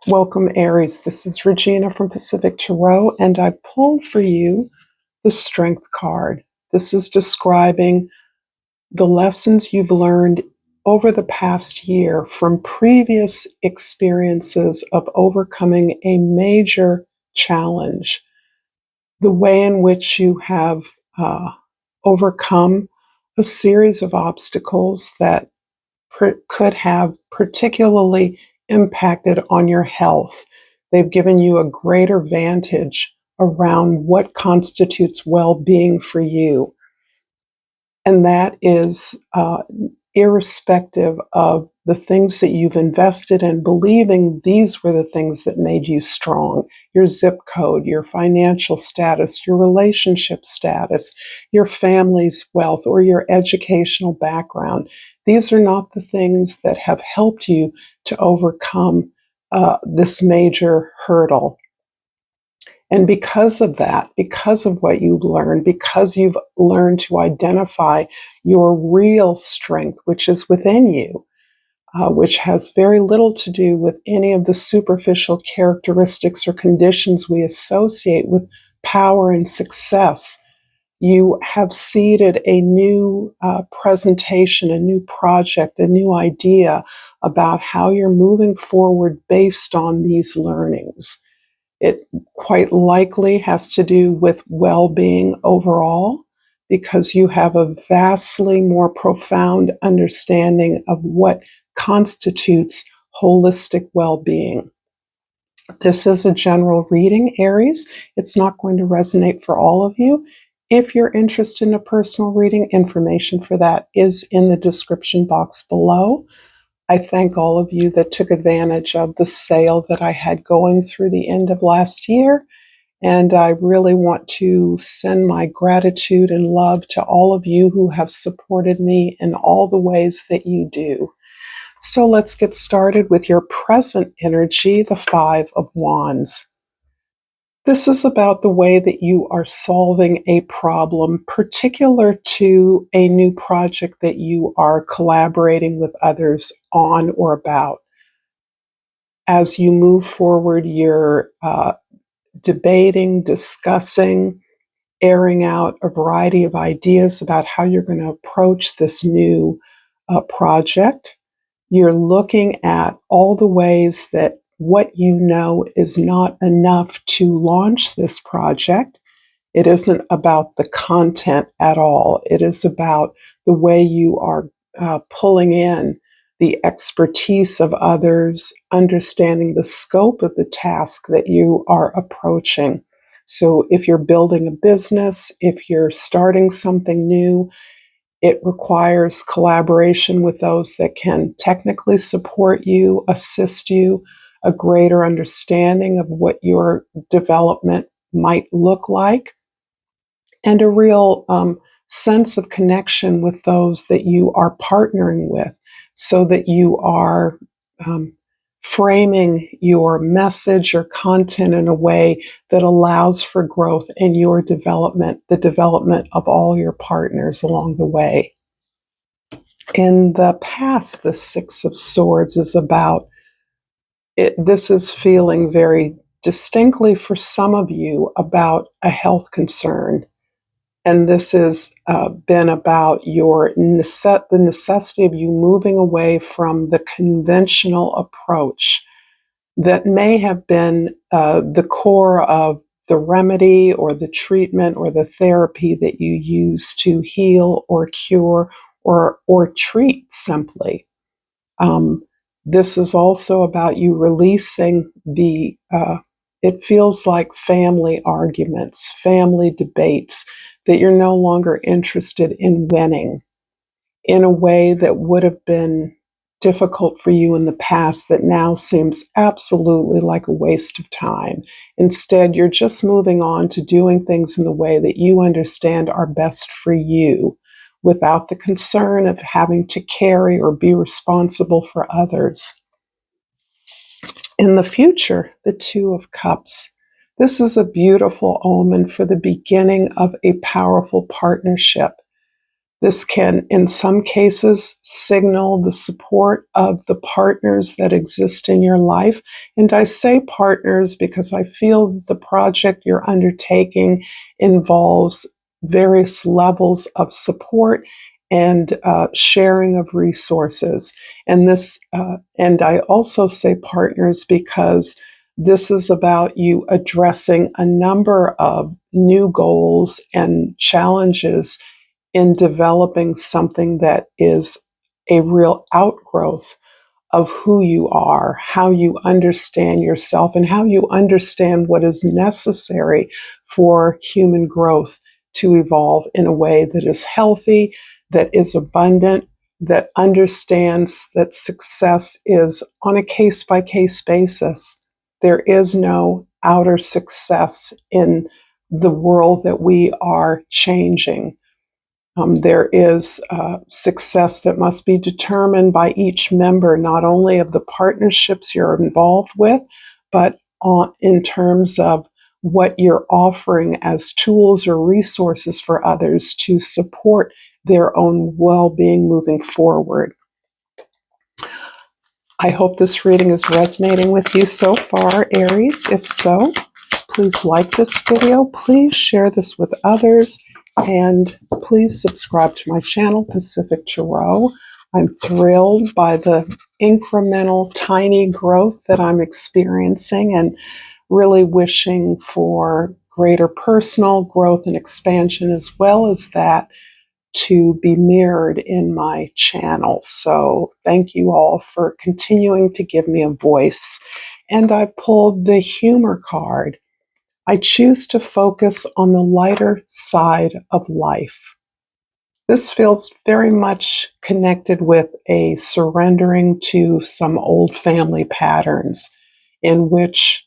Welcome, Aries. This is Regina from Pacific Tarot, and I pulled for you the Strength card. This is describing the lessons you've learned over the past year from previous experiences of overcoming a major challenge, the way in which you have overcome a series of obstacles that could have particularly impacted on your health. They've given you a greater vantage around what constitutes well-being for you. And that is irrespective of the things that you've invested in, believing these were the things that made you strong. Your zip code, your financial status, your relationship status, your family's wealth, or your educational background. These are not the things that have helped you to overcome this major hurdle. And because of that, because of what you've learned, because you've learned to identify your real strength, which is within you, which has very little to do with any of the superficial characteristics or conditions we associate with power and success, you have seeded a new presentation, a new project, a new idea about how you're moving forward based on these learnings. It quite likely has to do with well-being overall, because you have a vastly more profound understanding of what constitutes holistic well-being. This is a general reading, Aries. It's not going to resonate for all of you. If you're interested in a personal reading, information for that is in the description box below. I thank all of you that took advantage of the sale that I had going through the end of last year. And I really want to send my gratitude and love to all of you who have supported me in all the ways that you do. So let's get started with your present energy, the Five of Wands. This is about the way that you are solving a problem particular to a new project that you are collaborating with others on or about. As you move forward, you're debating, discussing, airing out a variety of ideas about how you're going to approach this new project. You're looking at all the ways that what you know is not enough to launch this project. It isn't about the content at all. It is about the way you are pulling in the expertise of others, understanding the scope of the task that you are approaching. So if you're building a business, if you're starting something new, it requires collaboration with those that can technically support you, assist you, a greater understanding of what your development might look like, and a real sense of connection with those that you are partnering with, so that you are framing your message or content in a way that allows for growth in your development, the development of all your partners along the way. In the past, the Six of Swords is about it. This is feeling very distinctly for some of you about a health concern. And this has been about the necessity of you moving away from the conventional approach that may have been the core of the remedy or the treatment or the therapy that you use to heal or cure or treat simply. This is also about you releasing it feels like family arguments, family debates, that you're no longer interested in winning in a way that would have been difficult for you in the past, that now seems absolutely like a waste of time. Instead, you're just moving on to doing things in the way that you understand are best for you, without the concern of having to carry or be responsible for others. In the future, the Two of Cups. This is a beautiful omen for the beginning of a powerful partnership. This can, in some cases, signal the support of the partners that exist in your life. And I say partners because I feel that the project you're undertaking involves various levels of support and sharing of resources. And I also say partners because this is about you addressing a number of new goals and challenges in developing something that is a real outgrowth of who you are, how you understand yourself, and how you understand what is necessary for human growth to evolve in a way that is healthy, that is abundant, that understands that success is on a case by case basis. There is no outer success in the world that we are changing. There is success that must be determined by each member, not only of the partnerships you're involved with, but in terms of what you're offering as tools or resources for others to support their own well-being moving forward. I hope this reading is resonating with you so far, Aries. If so, please like this video, please share this with others, and please subscribe to my channel, Pacific Tarot. I'm thrilled by the incremental, tiny growth that I'm experiencing and really wishing for greater personal growth and expansion, as well as that to be mirrored in my channel. So thank you all for continuing to give me a voice. And I pulled the humor card. I choose to focus on the lighter side of life. This feels very much connected with a surrendering to some old family patterns in which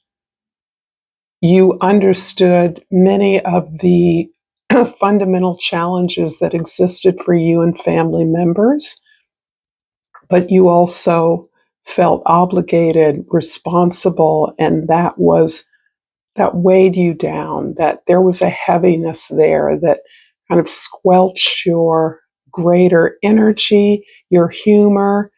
you understood many of the fundamental challenges that existed for you and family members, but you also felt obligated, responsible, and that weighed you down, that there was a heaviness there that kind of squelched your greater energy, your humor,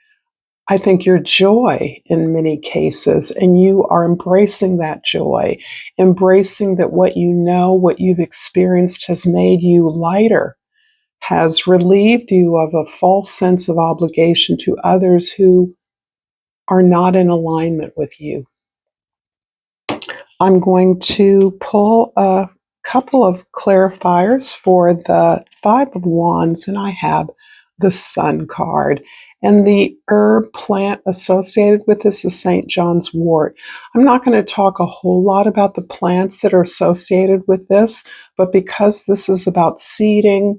I think your joy in many cases, and you are embracing that joy, embracing that what you know, what you've experienced has made you lighter, has relieved you of a false sense of obligation to others who are not in alignment with you. I'm going to pull a couple of clarifiers for the Five of Wands, and I have the Sun card. And the herb plant associated with this is St. John's wort. I'm not going to talk a whole lot about the plants that are associated with this, but because this is about seeding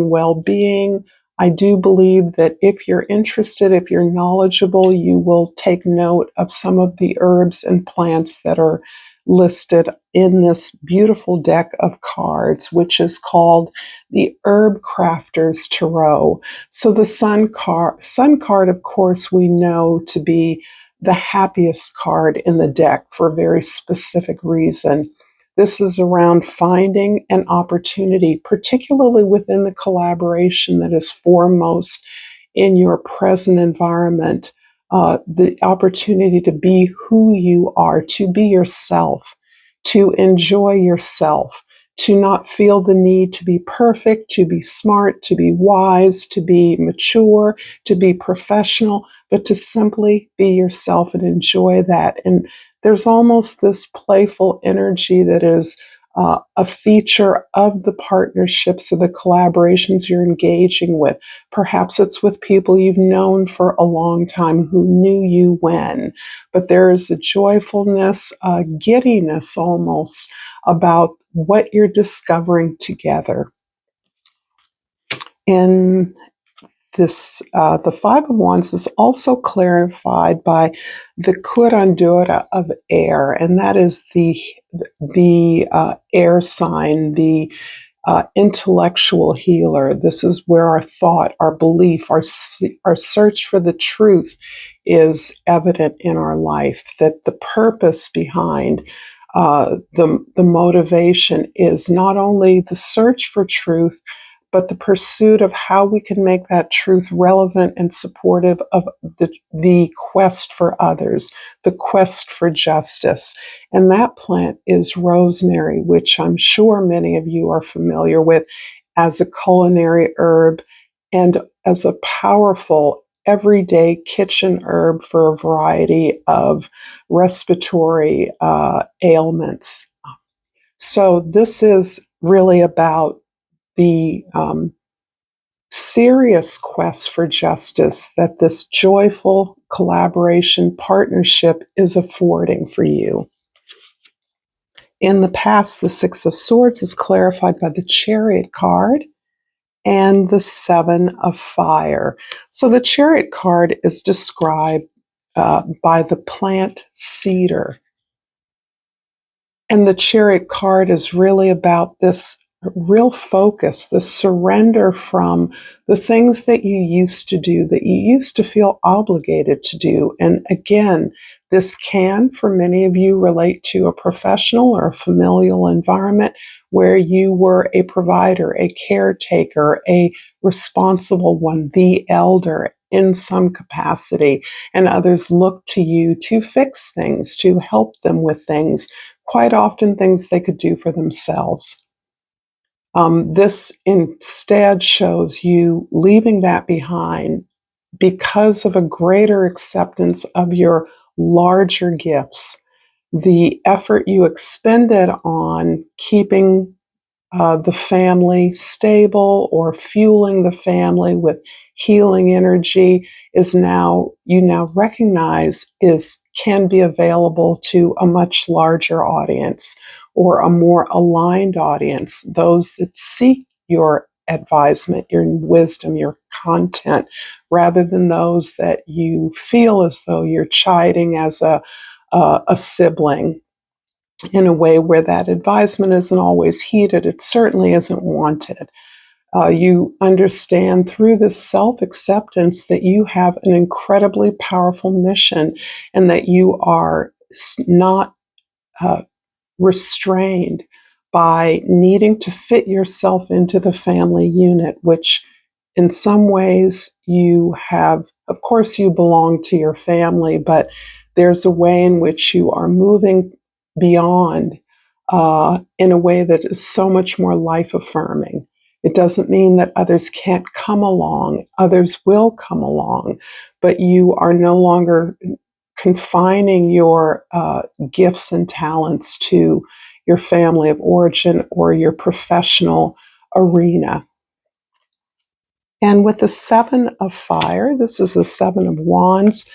well-being, I do believe that if you're interested, if you're knowledgeable, you will take note of some of the herbs and plants that are listed in this beautiful deck of cards, which is called the Herb Crafter's Tarot. So the Sun card, of course, we know to be the happiest card in the deck for a very specific reason. This is around finding an opportunity, particularly within the collaboration that is foremost in your present environment, the opportunity to be who you are, to be yourself, to enjoy yourself, to not feel the need to be perfect, to be smart, to be wise, to be mature, to be professional, but to simply be yourself and enjoy that. And there's almost this playful energy that is a feature of the partnerships or the collaborations you're engaging with. Perhaps it's with people you've known for a long time who knew you when, but there is a joyfulness, a giddiness almost about what you're discovering together. In this, the Five of Wands is also clarified by the curandura of air, and that is the air sign, the intellectual healer. This is where our thought, our belief, our search for the truth is evident in our life, that the purpose behind the motivation is not only the search for truth, but the pursuit of how we can make that truth relevant and supportive of the quest for others, the quest for justice. And that plant is rosemary, which I'm sure many of you are familiar with as a culinary herb and as a powerful everyday kitchen herb for a variety of respiratory ailments. So this is really about the serious quest for justice that this joyful collaboration partnership is affording for you. In the past, the Six of Swords is clarified by the Chariot card and the Seven of Fire. So the Chariot card is described by the plant cedar. And the Chariot card is really about this real focus, the surrender from the things that you used to do, that you used to feel obligated to do. And again, this can, for many of you, relate to a professional or a familial environment where you were a provider, a caretaker, a responsible one, the elder in some capacity, and others look to you to fix things, to help them with things, quite often things they could do for themselves. This instead shows you leaving that behind because of a greater acceptance of your larger gifts, the effort you expended on keeping the family stable or fueling the family with healing energy is now, you now recognize, can be available to a much larger audience or a more aligned audience, those that seek your advisement, your wisdom, your content, rather than those that you feel as though you're chiding as a sibling in a way where that advisement isn't always heeded. It certainly isn't wanted. You understand through this self-acceptance that you have an incredibly powerful mission and that you are not restrained by needing to fit yourself into the family unit, which in some ways you have, of course, you belong to your family, but there's a way in which you are moving beyond in a way that is so much more life affirming. It doesn't mean that others can't come along, others will come along, but you are no longer confining your gifts and talents to your family of origin or your professional arena. And with the Seven of Fire, this is the Seven of Wands.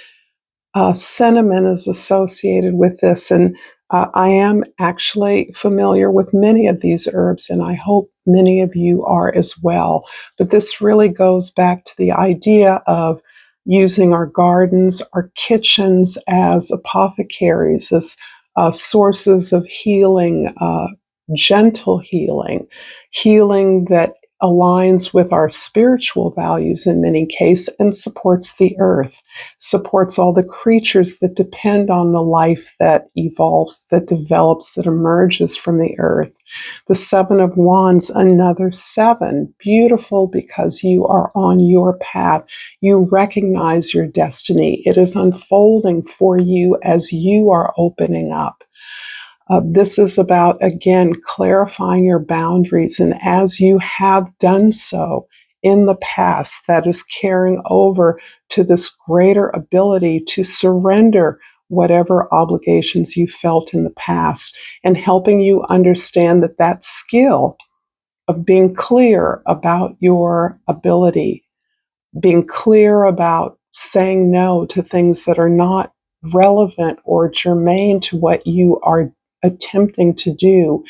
Cinnamon is associated with this, and I am actually familiar with many of these herbs, and I hope many of you are as well. But this really goes back to the idea of using our gardens, our kitchens as apothecaries, as sources of healing, gentle healing, healing that aligns with our spiritual values in many cases and supports the earth, supports all the creatures that depend on the life that evolves, that develops, that emerges from the earth. The Seven of Wands, another seven, beautiful because you are on your path. You recognize your destiny. It is unfolding for you as you are opening up. This is about, again, clarifying your boundaries. And as you have done so in the past, that is carrying over to this greater ability to surrender whatever obligations you felt in the past and helping you understand that that skill of being clear about your ability, being clear about saying no to things that are not relevant or germane to what you are attempting to do,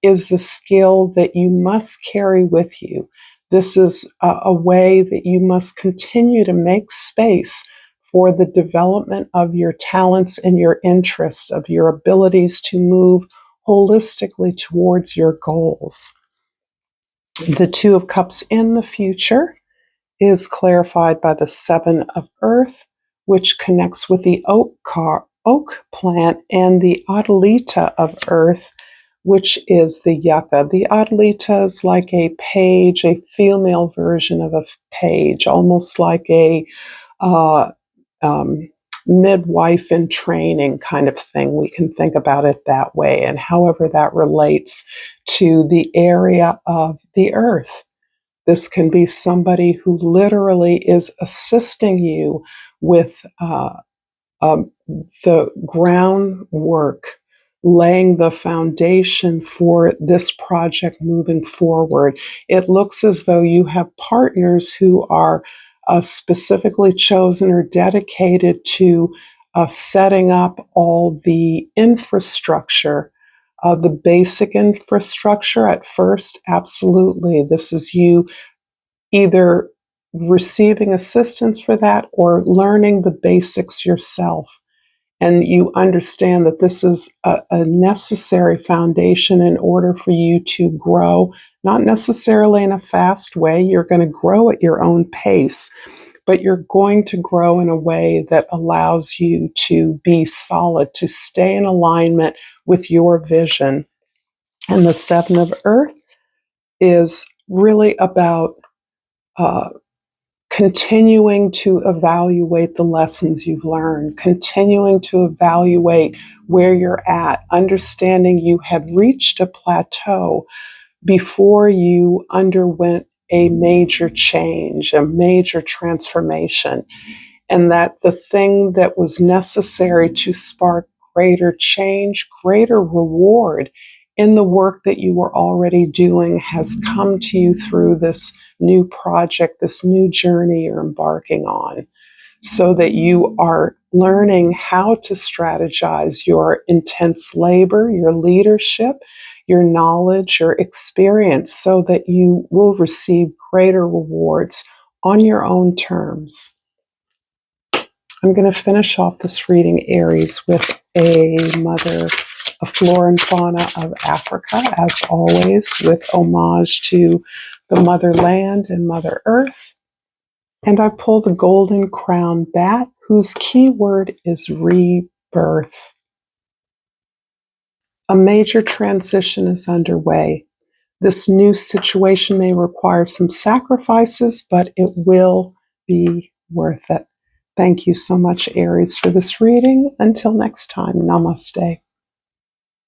is the skill that you must carry with you. This is a way that you must continue to make space for the development of your talents and your interests, of your abilities to move holistically towards your goals. The Two of Cups in the future is clarified by the Seven of Earth, which connects with the oak plant, and the Adelita of Earth, which is the yucca. The adlita is like a page, a female version of a page, almost like a uh, um, midwife in training kind of thing. We can think about it that way, and however that relates to the area of the earth. This can be somebody who literally is assisting you with um, the groundwork, laying the foundation for this project moving forward. It looks as though you have partners who are specifically chosen or dedicated to setting up all the infrastructure. The basic infrastructure at first, absolutely. This is you either receiving assistance for that or learning the basics yourself. And you understand that this is a necessary foundation in order for you to grow, not necessarily in a fast way. You're going to grow at your own pace, but you're going to grow in a way that allows you to be solid, to stay in alignment with your vision. And the Seven of Earth is really about uh, continuing to evaluate the lessons you've learned, continuing to evaluate where you're at, understanding you had reached a plateau before you underwent a major change, a major transformation, and that the thing that was necessary to spark greater change, greater reward in the work that you were already doing has come to you through this new project, this new journey you're embarking on, so that you are learning how to strategize your intense labor, your leadership, your knowledge, your experience, so that you will receive greater rewards on your own terms. I'm going to finish off this reading, Aries, with a flora and fauna of Africa, as always, with homage to the motherland and Mother Earth. And I pull the golden crown bat, whose key word is rebirth. A major transition is underway. This new situation may require some sacrifices, but it will be worth it. Thank you so much, Aries, for this reading. Until next time, namaste.